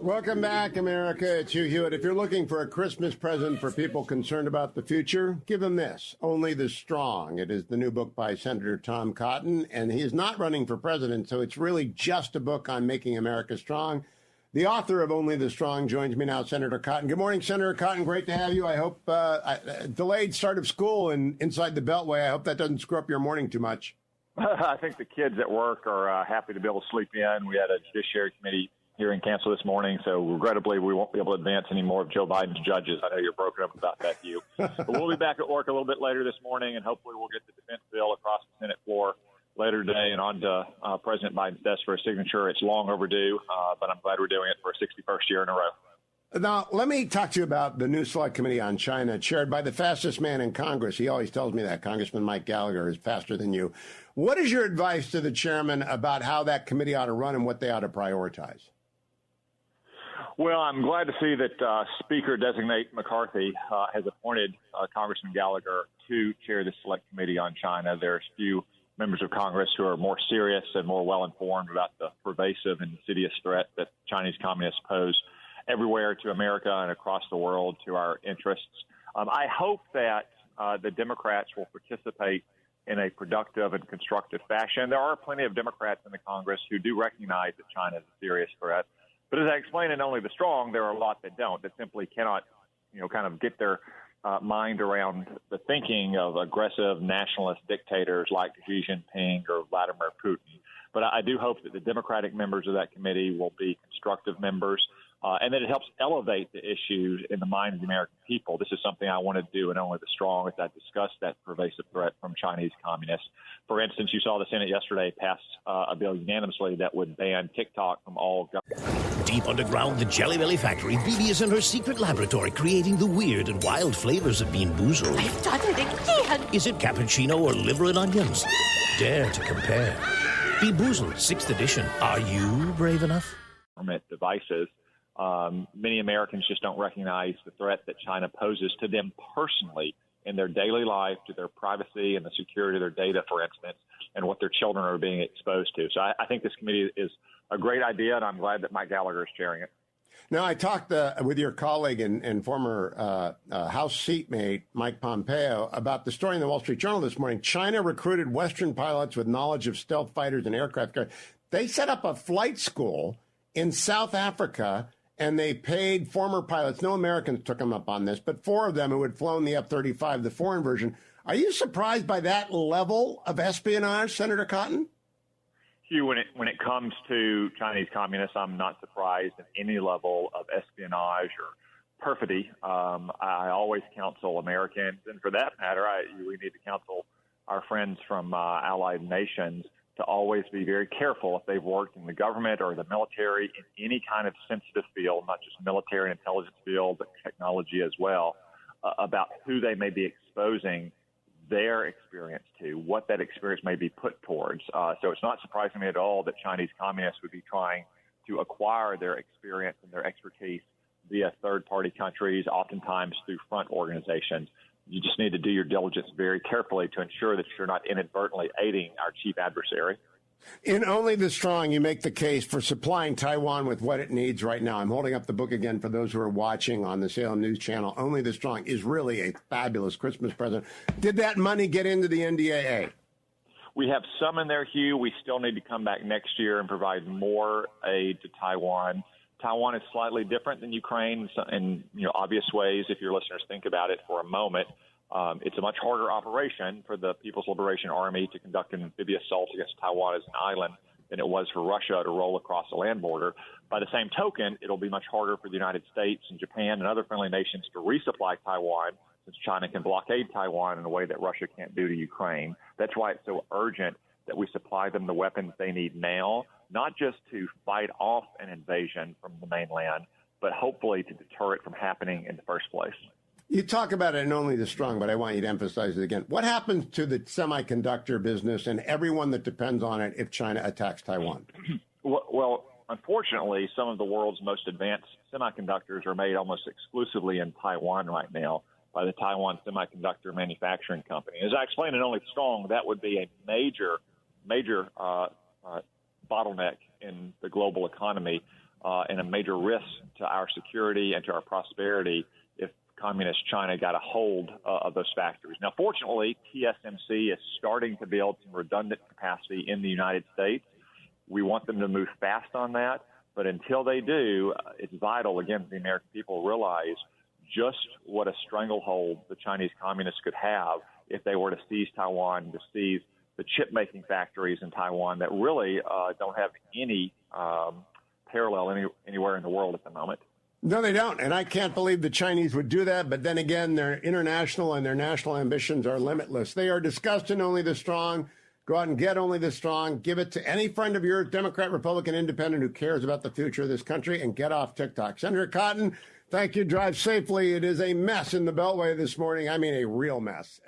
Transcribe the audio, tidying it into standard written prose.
Welcome back, America. It's Hugh Hewitt. If you're looking for a Christmas present for people concerned about the future, give them this, Only the Strong. It is the new book by Senator Tom Cotton, and he is not running for president, so it's really just a book on making America strong. The author of Only the Strong joins me now, Senator Cotton. Good morning, Senator Cotton. Great to have you. I hope delayed start of school inside the Beltway. I hope that doesn't screw up your morning too much. I think the kids at work are happy to be able to sleep in. We had a Judiciary Committee hearing canceled this morning, so regrettably we won't be able to advance any more of Joe Biden's judges. I know you're broken up about that, Hugh. But we'll be back at work a little bit later this morning, and hopefully we'll get the defense bill across the Senate floor later today and on to President Biden's desk for a signature. It's long overdue, but I'm glad we're doing it for a 61st year in a row. Now, let me talk to you about the new Select Committee on China, chaired by the fastest man in Congress. He always tells me that. Congressman Mike Gallagher is faster than you. What is your advice to the chairman about how that committee ought to run and what they ought to prioritize? Well, I'm glad to see that Speaker-designate McCarthy has appointed Congressman Gallagher to chair the Select Committee on China. There's few members of Congress who are more serious and more well-informed about the pervasive and insidious threat that Chinese communists pose everywhere to America and across the world to our interests. I hope that the Democrats will participate in a productive and constructive fashion. There are plenty of Democrats in the Congress who do recognize that China is a serious threat. But as I explained in Only the Strong, there are a lot that don't, that simply cannot, kind of get their mind around the thinking of aggressive nationalist dictators like Xi Jinping or Vladimir Putin. But I do hope that the Democratic members of that committee will be constructive members and that it helps elevate the issues in the mind of the American people. This is something I want to do in Only the Strong as I discuss that pervasive threat from Chinese communists. For instance, you saw the Senate yesterday pass a bill unanimously that would ban TikTok from all government. Deep underground the Jelly Belly factory, Bibi is in her secret laboratory creating the weird and wild flavors of Bean Boozled. I've done it again! Is it cappuccino or liver and onions? Dare to compare. Bean Boozled, 6th edition. Are you brave enough? Government devices. Many Americans just don't recognize the threat that China poses to them personally in their daily life, to their privacy and the security of their data, for instance, and what their children are being exposed to. So I think this committee is a great idea, and I'm glad that Mike Gallagher is chairing it. Now, I talked with your colleague and former House seatmate, Mike Pompeo, about the story in the Wall Street Journal this morning. China recruited Western pilots with knowledge of stealth fighters and aircraft carriers. They set up a flight school in South Africa, and they paid former pilots. No Americans took them up on this, but 4 of them who had flown the F-35, the foreign version. Are you surprised by that level of espionage, Senator Cotton? Hugh, when it comes to Chinese communists, I'm not surprised at any level of espionage or perfidy. I always counsel Americans, and for that matter, we need to counsel our friends from allied nations to always be very careful if they've worked in the government or the military in any kind of sensitive field, not just military and intelligence field, but technology as well, about who they may be exposing their experience to, what that experience may be put towards. So it's not surprising me at all that Chinese communists would be trying to acquire their experience and their expertise via third-party countries, oftentimes through front organizations. You just need to do your diligence very carefully to ensure that you're not inadvertently aiding our chief adversary. In Only the Strong, you make the case for supplying Taiwan with what it needs right now. I'm holding up the book again for those who are watching on the Salem News Channel. Only the Strong is really a fabulous Christmas present. Did that money get into the NDAA? We have some in there, Hugh. We still need to come back next year and provide more aid to Taiwan. Taiwan is slightly different than Ukraine in obvious ways. If your listeners think about it for a moment, it's a much harder operation for the People's Liberation Army to conduct an amphibious assault against Taiwan as an island than it was for Russia to roll across the land border. By the same token, it'll be much harder for the United States and Japan and other friendly nations to resupply Taiwan, since China can blockade Taiwan in a way that Russia can't do to Ukraine. That's why it's so urgent that we supply them the weapons they need now, not just to fight off an invasion from the mainland, but hopefully to deter it from happening in the first place. You talk about it in Only the Strong, but I want you to emphasize it again. What happens to the semiconductor business and everyone that depends on it if China attacks Taiwan? Well, unfortunately, some of the world's most advanced semiconductors are made almost exclusively in Taiwan right now by the Taiwan Semiconductor Manufacturing Company. As I explained in Only the Strong, that would be a major bottleneck in the global economy. and a major risk to our security and to our prosperity if communist China got a hold of those factories. Now, fortunately, TSMC is starting to build some redundant capacity in the United States. We want them to move fast on that. But until they do, it's vital, again, that the American people realize just what a stranglehold the Chinese communists could have if they were to seize Taiwan, to seize the chip-making factories in Taiwan that really don't have any parallel anywhere in the world at the moment. No, they don't. And I can't believe the Chinese would do that. But then again, their international and their national ambitions are limitless. They are disgusting only the strong. Go out and get only the strong. Give it to any friend of yours, Democrat, Republican, Independent, who cares about the future of this country, and get off TikTok. Senator Cotton, thank you. Drive safely. It is a mess in the Beltway this morning. I mean, a real mess.